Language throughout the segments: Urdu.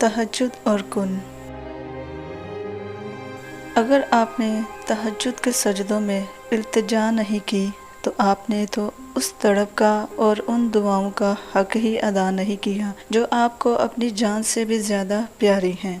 تہجد اور کن۔ اگر آپ نے تہجد کے سجدوں میں التجا نہیں کی تو آپ نے تو اس تڑپ کا اور ان دعاؤں کا حق ہی ادا نہیں کیا جو آپ کو اپنی جان سے بھی زیادہ پیاری ہیں۔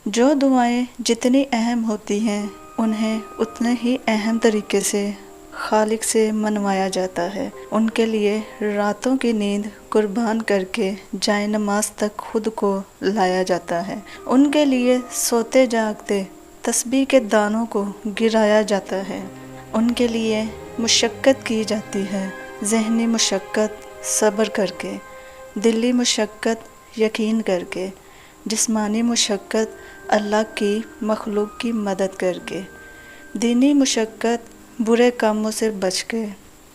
جو دعائیں جتنی اہم ہوتی ہیں انہیں اتنے ہی اہم طریقے سے خالق سے منوایا جاتا ہے۔ ان کے لیے راتوں کی نیند قربان کر کے جائے نماز تک خود کو لایا جاتا ہے۔ ان کے لیے سوتے جاگتے تسبیح کے دانوں کو گرایا جاتا ہے۔ ان کے لیے مشقت کی جاتی ہے، ذہنی مشقت صبر کر کے، دلی مشقت یقین کر کے، جسمانی مشقت اللہ کی مخلوق کی مدد کر کے، دینی مشقت برے کاموں سے بچ کے،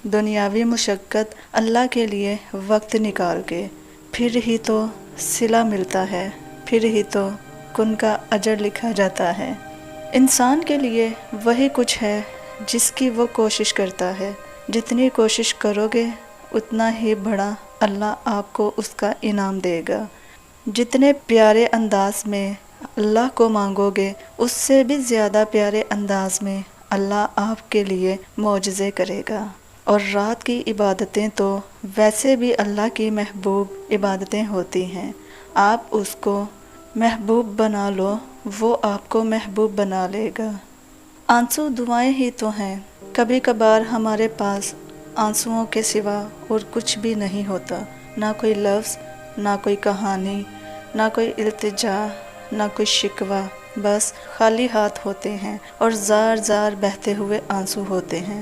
دنیاوی مشقت اللہ کے لیے وقت نکال کے۔ پھر ہی تو صلہ ملتا ہے، پھر ہی تو کن کا اجر لکھا جاتا ہے۔ انسان کے لیے وہی کچھ ہے جس کی وہ کوشش کرتا ہے۔ جتنی کوشش کرو گے اتنا ہی بڑا اللہ آپ کو اس کا انعام دے گا۔ جتنے پیارے انداز میں اللہ کو مانگو گے اس سے بھی زیادہ پیارے انداز میں اللہ آپ کے لیے معجزے کرے گا۔ اور رات کی عبادتیں تو ویسے بھی اللہ کی محبوب عبادتیں ہوتی ہیں۔ آپ اس کو محبوب بنا لو، وہ آپ کو محبوب بنا لے گا۔ آنسو دعائیں ہی تو ہیں۔ کبھی کبھار ہمارے پاس آنسوؤں کے سوا اور کچھ بھی نہیں ہوتا، نہ کوئی لفظ، نہ کوئی کہانی، نہ کوئی التجا، نہ کوئی شکوہ، بس خالی ہاتھ ہوتے ہیں اور زار زار بہتے ہوئے آنسو ہوتے ہیں۔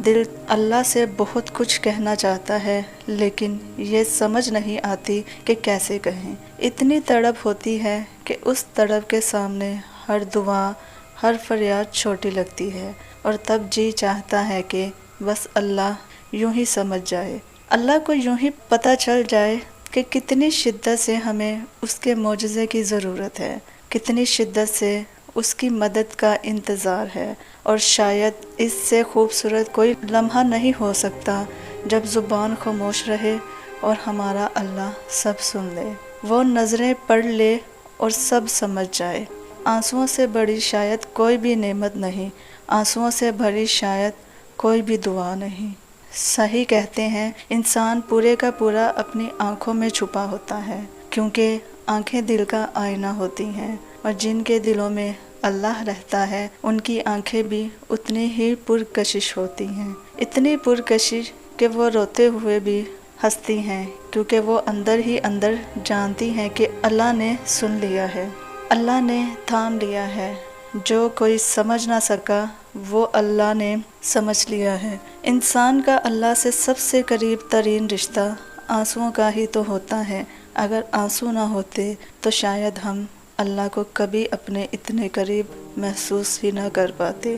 دل اللہ سے بہت کچھ کہنا چاہتا ہے لیکن یہ سمجھ نہیں آتی کہ کیسے کہیں۔ اتنی تڑپ ہوتی ہے کہ اس تڑپ کے سامنے ہر دعا، ہر فریاد چھوٹی لگتی ہے، اور تب جی چاہتا ہے کہ بس اللہ یوں ہی سمجھ جائے، اللہ کو یوں ہی پتہ چل جائے کہ کتنی شدت سے ہمیں اس کے معجزے کی ضرورت ہے، کتنی شدت سے اس کی مدد کا انتظار ہے۔ اور شاید اس سے خوبصورت کوئی لمحہ نہیں ہو سکتا جب زبان خاموش رہے اور ہمارا اللہ سب سن لے، وہ نظریں پڑھ لے اور سب سمجھ جائے۔ آنسوؤں سے بڑی شاید کوئی بھی نعمت نہیں، آنسوؤں سے بھری شاید کوئی بھی دعا نہیں۔ صحیح کہتے ہیں انسان پورے کا پورا اپنی آنکھوں میں چھپا ہوتا ہے، کیونکہ آنکھیں دل کا آئینہ ہوتی ہیں، اور جن کے دلوں میں اللہ رہتا ہے ان کی آنکھیں بھی اتنی ہی پرکشش ہوتی ہیں، اتنی پرکشش کہ وہ روتے ہوئے بھی ہنستی ہیں، کیونکہ وہ اندر ہی اندر جانتی ہیں کہ اللہ نے سن لیا ہے، اللہ نے تھام لیا ہے۔ جو کوئی سمجھ نہ سکا وہ اللہ نے سمجھ لیا ہے۔ انسان کا اللہ سے سب سے قریب ترین رشتہ آنسوؤں کا ہی تو ہوتا ہے۔ اگر آنسو نہ ہوتے تو شاید ہم اللہ کو کبھی اپنے اتنے قریب محسوس ہی نہ کر پاتے۔